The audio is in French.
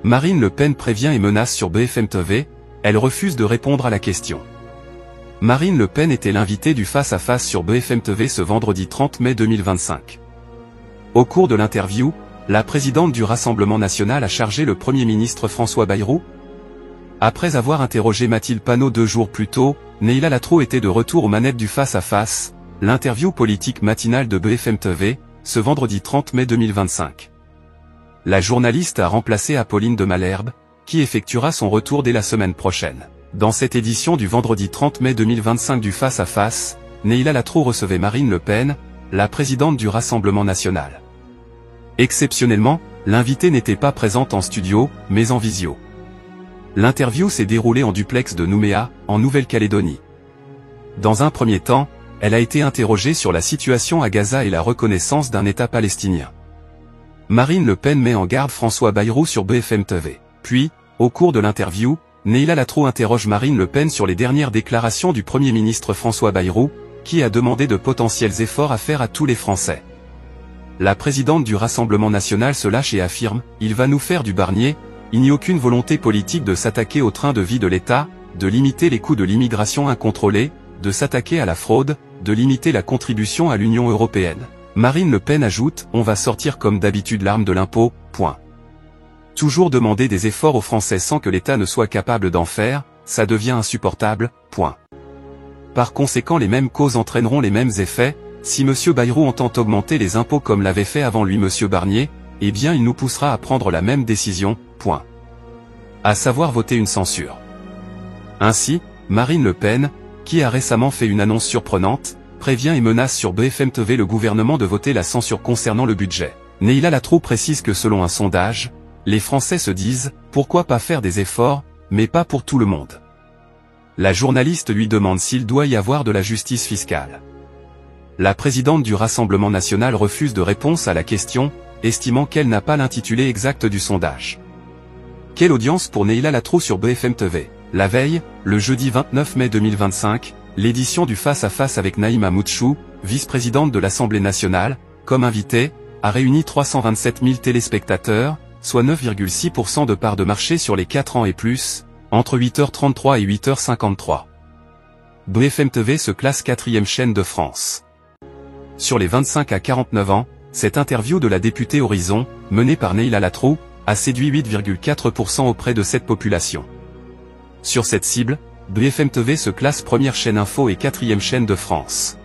Marine Le Pen prévient et menace sur BFM TV, elle refuse de répondre à la question. Marine Le Pen était l'invitée du face-à-face sur BFM TV ce vendredi 30 mai 2025. Au cours de l'interview, la présidente du Rassemblement national a chargé le Premier ministre François Bayrou. Après avoir interrogé Mathilde Panot 2 jours plus tôt, Neila Latroux était de retour aux manettes du face-à-face, l'interview politique matinale de BFM TV, ce vendredi 30 mai 2025. La journaliste a remplacé Apolline de Malherbe, qui effectuera son retour dès la semaine prochaine. Dans cette édition du vendredi 30 mai 2025 du face-à-face, Neila Latroux recevait Marine Le Pen, la présidente du Rassemblement national. Exceptionnellement, l'invitée n'était pas présente en studio, mais en visio. L'interview s'est déroulée en duplex de Nouméa, en Nouvelle-Calédonie. Dans un premier temps, elle a été interrogée sur la situation à Gaza et la reconnaissance d'un État palestinien. Marine Le Pen met en garde François Bayrou sur BFM TV. Puis, au cours de l'interview, Neila Latroux interroge Marine Le Pen sur les dernières déclarations du Premier ministre François Bayrou, qui a demandé de potentiels efforts à faire à tous les Français. La présidente du Rassemblement national se lâche et affirme « Il va nous faire du Barnier ». Il n'y a aucune volonté politique de s'attaquer au train de vie de l'État, de limiter les coûts de l'immigration incontrôlée, de s'attaquer à la fraude, de limiter la contribution à l'Union européenne. Marine Le Pen ajoute « On va sortir comme d'habitude l'arme de l'impôt, point. Toujours demander des efforts aux Français sans que l'État ne soit capable d'en faire, ça devient insupportable, point. Par conséquent les mêmes causes entraîneront les mêmes effets, si M. Bayrou entend augmenter les impôts comme l'avait fait avant lui M. Barnier, eh bien il nous poussera à prendre la même décision, point. À savoir voter une censure. Ainsi, Marine Le Pen, qui a récemment fait une annonce surprenante, prévient et menace sur BFM TV le gouvernement de voter la censure concernant le budget. Neila Latroux précise que selon un sondage, les Français se disent « Pourquoi pas faire des efforts, mais pas pour tout le monde ». La journaliste lui demande s'il doit y avoir de la justice fiscale. La présidente du Rassemblement national refuse de réponse à la question, estimant qu'elle n'a pas l'intitulé exact du sondage. Quelle audience pour Neila Latroux sur BFM TV? La veille, le jeudi 29 mai 2025, l'édition du face-à-face avec Naïma Moutchou, vice-présidente de l'Assemblée nationale, comme invitée, a réuni 327 000 téléspectateurs, soit 9,6% de part de marché sur les 4 ans et plus, entre 8h33 et 8h53. BFM TV se classe 4e chaîne de France. Sur les 25 à 49 ans, cette interview de la députée Horizon, menée par Neila Latroux, a séduit 8,4% auprès de cette population. Sur cette cible, BFM TV se classe première chaîne info et 4e chaîne de France.